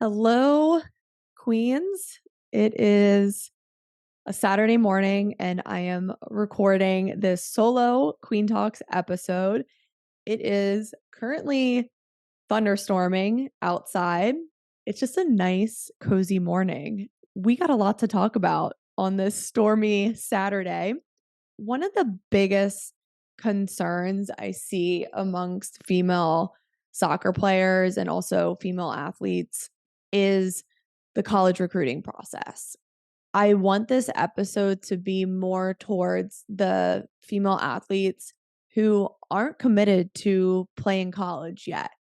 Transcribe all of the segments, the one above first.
Hello, Queens. It is a Saturday morning, and I am recording this solo Queen Talks episode. It is currently thunderstorming outside. It's just a nice, cozy morning. We got a lot to talk about on this stormy Saturday. One of the biggest concerns I see amongst female soccer players and also female athletes is the college recruiting process. I want this episode to be more towards the female athletes who aren't committed to playing college yet.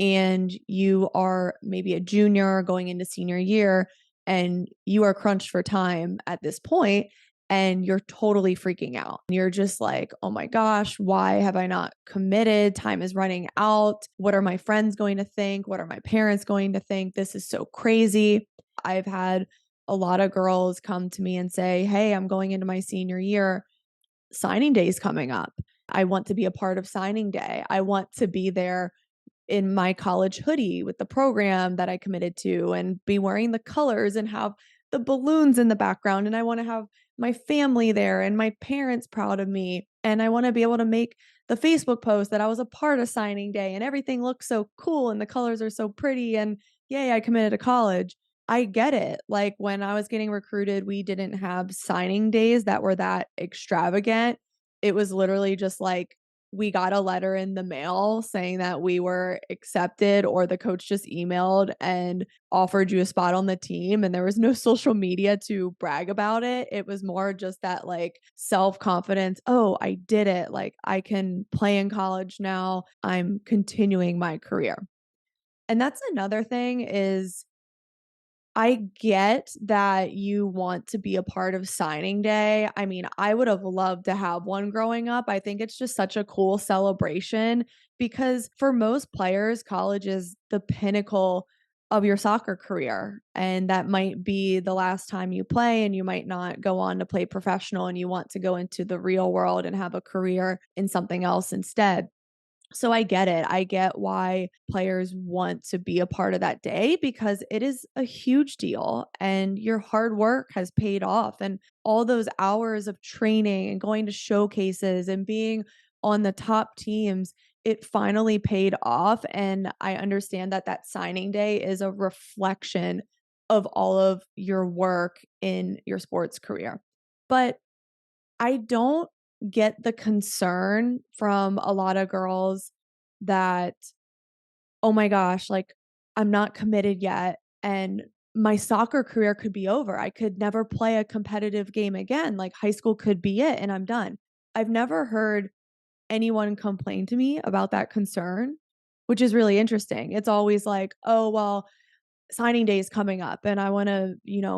And you are maybe a junior going into senior year, and you are crunched for time at this point, and you're totally freaking out. You're just like, oh my gosh, why have I not committed? Time is running out. What are my friends going to think? What are my parents going to think? This is so crazy. I've had a lot of girls come to me and say, hey, I'm going into my senior year. Signing day is coming up. I want to be a part of signing day. I want to be there in my college hoodie with the program that I committed to and be wearing the colors and have the balloons in the background. And I want to have my family there and my parents proud of me. And I want to be able to make the Facebook post that I was a part of signing day and everything looks so cool and the colors are so pretty. And yay, I committed to college. I get it. Like when I was getting recruited, we didn't have signing days that were that extravagant. It was literally just like we got a letter in the mail saying that we were accepted, or the coach just emailed and offered you a spot on the team. And there was no social media to brag about it. It was more just that like self-confidence. Oh, I did it. Like I can play in college now. I'm continuing my career. And that's another thing is I get that you want to be a part of signing day. I mean, I would have loved to have one growing up. I think it's just such a cool celebration because for most players, college is the pinnacle of your soccer career. And that might be the last time you play, and you might not go on to play professional and you want to go into the real world and have a career in something else instead. So I get it. I get why players want to be a part of that day because it is a huge deal and your hard work has paid off, and all those hours of training and going to showcases and being on the top teams, it finally paid off. And I understand that that signing day is a reflection of all of your work in your sports career. But I don't get the concern from a lot of girls that, oh my gosh, like I'm not committed yet and my soccer career could be over. I could never play a competitive game again. Like high school could be it and I'm done. I've never heard anyone complain to me about that concern, which is really interesting. It's always like, oh, well, signing day is coming up and I want to,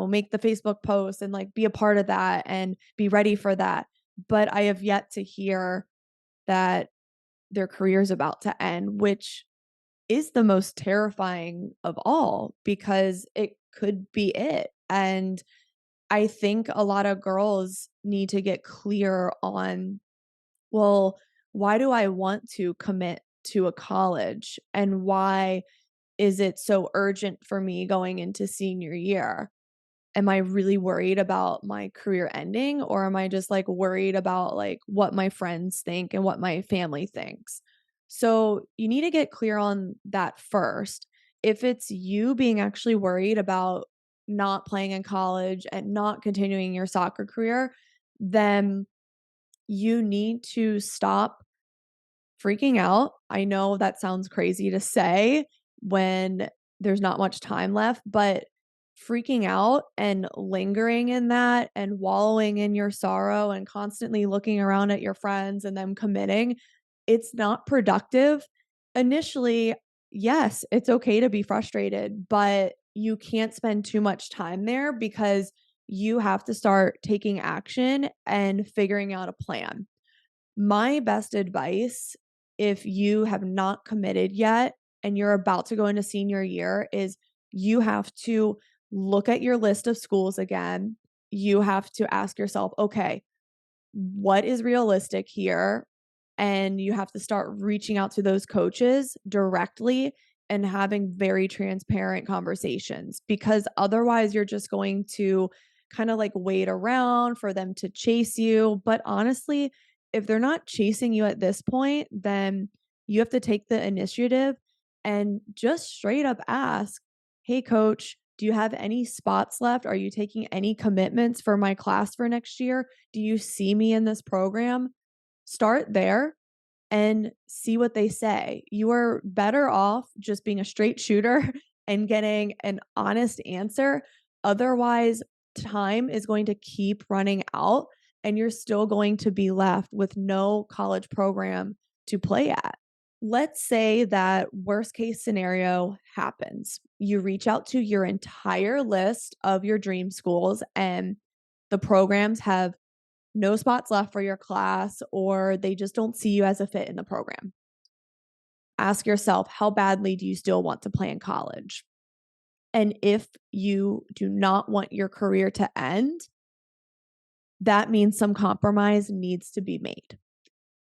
make the Facebook post and like be a part of that and be ready for that. But I have yet to hear that their career is about to end, which is the most terrifying of all because it could be it. And I think a lot of girls need to get clear on, well, why do I want to commit to a college and why is it so urgent for me going into senior year? Am I really worried about my career ending, or am I just like worried about like what my friends think and what my family thinks? So you need to get clear on that first. If it's you being actually worried about not playing in college and not continuing your soccer career, then you need to stop freaking out. I know that sounds crazy to say when there's not much time left, but freaking out and lingering in that and wallowing in your sorrow and constantly looking around at your friends and them committing, it's not productive. Initially, yes, it's okay to be frustrated, but you can't spend too much time there because you have to start taking action and figuring out a plan. My best advice, if you have not committed yet and you're about to go into senior year, is you have to look at your list of schools again. You have to ask yourself, okay, what is realistic here? And you have to start reaching out to those coaches directly and having very transparent conversations, because otherwise you're just going to kind of like wait around for them to chase you. But honestly, if they're not chasing you at this point, then you have to take the initiative and just straight up ask, "Hey, coach, do you have any spots left? Are you taking any commitments for my class for next year? Do you see me in this program?" Start there and see what they say. You are better off just being a straight shooter and getting an honest answer. Otherwise, time is going to keep running out and you're still going to be left with no college program to play at. Let's say that worst case scenario happens. You reach out to your entire list of your dream schools and the programs have no spots left for your class, or they just don't see you as a fit in the program. Ask yourself, how badly do you still want to play in college? And if you do not want your career to end, that means some compromise needs to be made.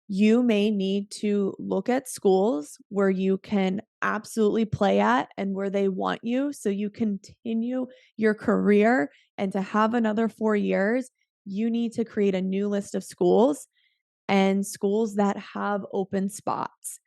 You may need to look at schools where you can absolutely play at and where they want you so you continue your career. And to have another 4 years, you need to create a new list of schools and schools that have open spots.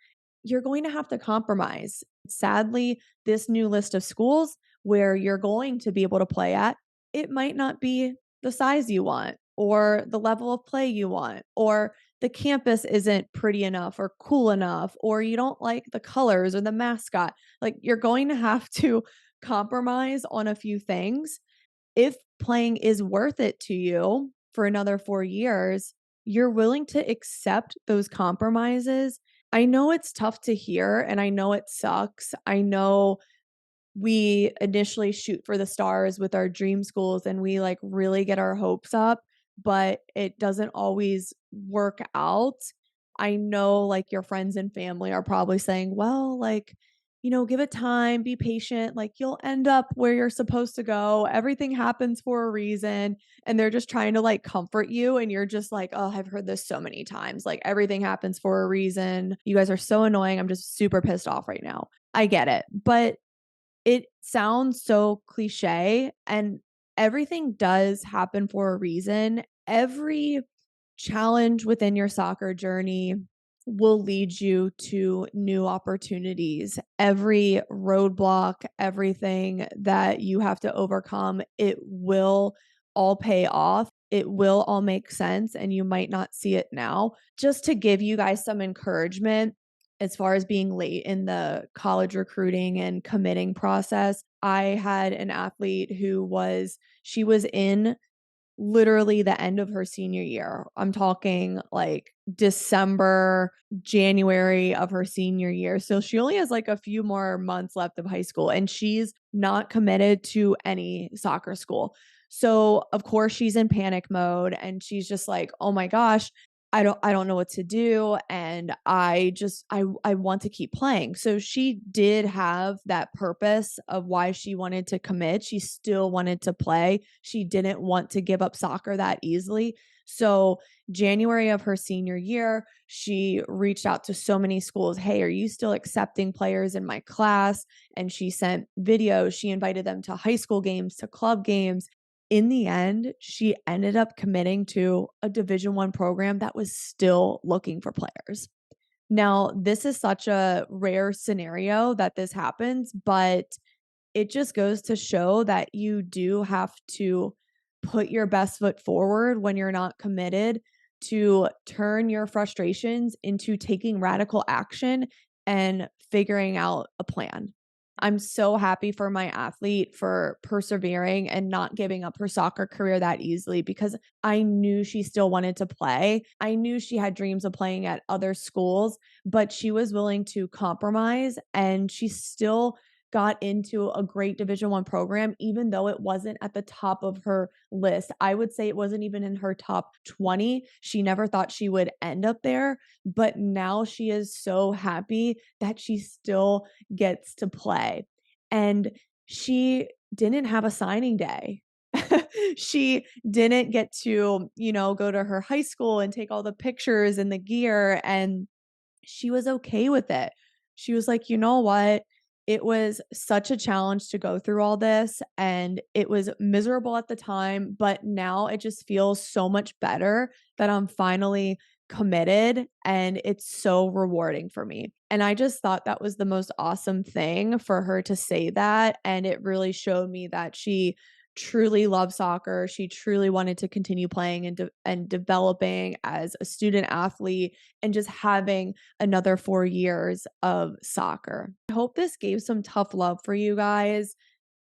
You're going to have to compromise. Sadly, this new list of schools where you're going to be able to play at, it might not be the size you want or the level of play you want, or the campus isn't pretty enough or cool enough, or you don't like the colors or the mascot. Like, you're going to have to compromise on a few things. If playing is worth it to you for another 4 years, you're willing to accept those compromises. I know it's tough to hear and I know it sucks. I know we initially shoot for the stars with our dream schools and we like really get our hopes up, but it doesn't always work out. I know like your friends and family are probably saying, well, like, give it time, be patient, like you'll end up where you're supposed to go. Everything happens for a reason. And they're just trying to like comfort you. And you're just like, oh, I've heard this so many times. Like, everything happens for a reason. You guys are so annoying. I'm just super pissed off right now. I get it. But it sounds so cliche, and everything does happen for a reason. Every challenge within your soccer journey will lead you to new opportunities. Every roadblock, everything that you have to overcome, it will all pay off. It will all make sense, and you might not see it now. Just to give you guys some encouragement, as far as being late in the college recruiting and committing process, I had an athlete she was in literally the end of her senior year. I'm talking like December, January of her senior year. So she only has like a few more months left of high school and she's not committed to any soccer school. So of course she's in panic mode and she's just like, "Oh my gosh, I don't know what to do and I want to keep playing." So she did have that purpose of why she wanted to commit. She still wanted to play. She didn't want to give up soccer that easily. So January of her senior year, she reached out to so many schools. "Hey, are you still accepting players in my class?" And she sent videos. She invited them to high school games, to club games. In the end, she ended up committing to a Division 1 program that was still looking for players. Now, this is such a rare scenario that this happens, but it just goes to show that you do have to put your best foot forward when you're not committed, to turn your frustrations into taking radical action and figuring out a plan. I'm so happy for my athlete for persevering and not giving up her soccer career that easily, because I knew she still wanted to play. I knew she had dreams of playing at other schools, but she was willing to compromise and she still got into a great Division 1 program, even though it wasn't at the top of her list. I would say it wasn't even in her top 20. She never thought she would end up there, but now she is so happy that she still gets to play. And she didn't have a signing day. She didn't get to, go to her high school and take all the pictures and the gear, and she was okay with it. She was like, "You know what? It was such a challenge to go through all this, and it was miserable at the time, but now it just feels so much better that I'm finally committed, and it's so rewarding for me. And I just thought that was the most awesome thing for her to say that, and it really showed me that she truly loves soccer. She truly wanted to continue playing and developing as a student athlete and just having another 4 years of soccer. I hope this gave some tough love for you guys.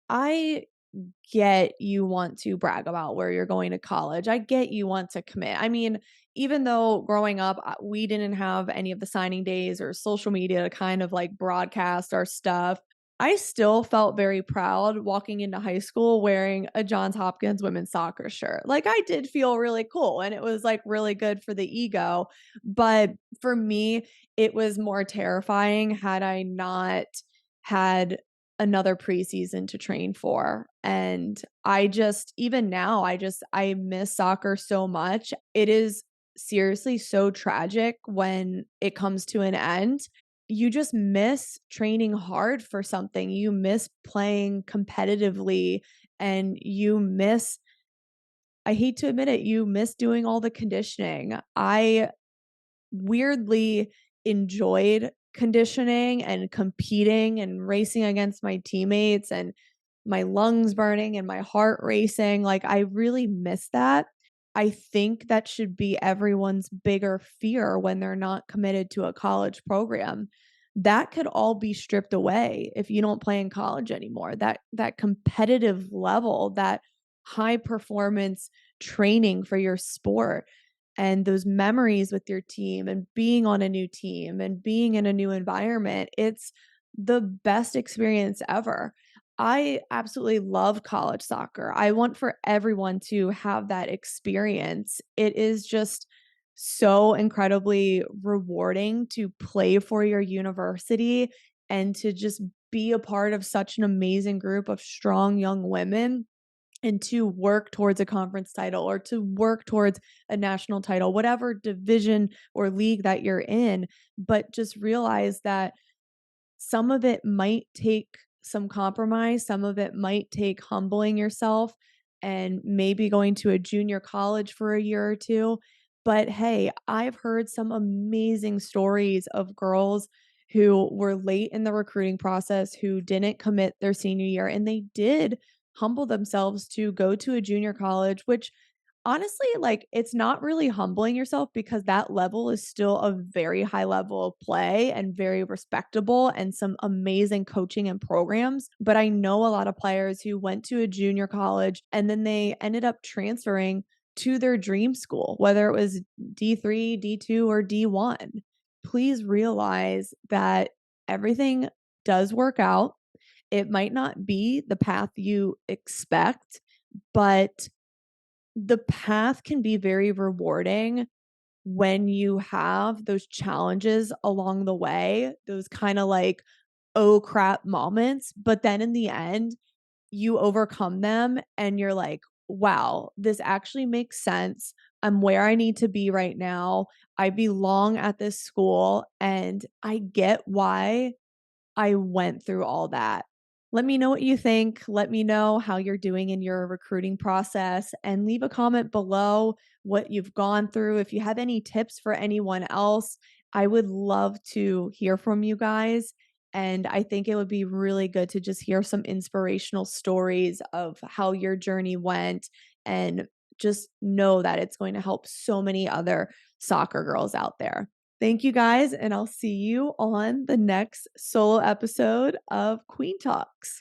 I get you want to brag about where you're going to college. I get you want to commit. I mean, even though growing up, we didn't have any of the signing days or social media to kind of like broadcast our stuff, I still felt very proud walking into high school wearing a Johns Hopkins women's soccer shirt. Like I did feel really cool and it was like really good for the ego. But for me, it was more terrifying had I not had another preseason to train for. And I just, even now, I miss soccer so much. It is seriously so tragic when it comes to an end. You just miss training hard for something. You miss playing competitively and you miss, I hate to admit it, you miss doing all the conditioning. I weirdly enjoyed conditioning and competing and racing against my teammates and my lungs burning and my heart racing. Like, I really miss that. I think that should be everyone's bigger fear when they're not committed to a college program. That could all be stripped away if you don't play in college anymore. That competitive level, that high performance training for your sport and those memories with your team and being on a new team and being in a new environment, it's the best experience ever. I absolutely love college soccer. I want for everyone to have that experience. It is just so incredibly rewarding to play for your university and to just be a part of such an amazing group of strong young women and to work towards a conference title or to work towards a national title, whatever division or league that you're in. But just realize that some of it might take some compromise, some of it might take humbling yourself and maybe going to a junior college for a year or two. But hey, I've heard some amazing stories of girls who were late in the recruiting process, who didn't commit their senior year, and they did humble themselves to go to a junior college, which honestly, like, it's not really humbling yourself because that level is still a very high level of play and very respectable and some amazing coaching and programs. But I know a lot of players who went to a junior college and then they ended up transferring to their dream school, whether it was D3, D2, or D1. Please realize that everything does work out. It might not be the path you expect, but the path can be very rewarding when you have those challenges along the way, those kind of like, oh crap moments. But then in the end, you overcome them and you're like, wow, this actually makes sense. I'm where I need to be right now. I belong at this school and I get why I went through all that. Let me know what you think. Let me know how you're doing in your recruiting process and leave a comment below what you've gone through. If you have any tips for anyone else, I would love to hear from you guys. And I think it would be really good to just hear some inspirational stories of how your journey went and just know that it's going to help so many other soccer girls out there. Thank you guys, and I'll see you on the next solo episode of Queen Talks.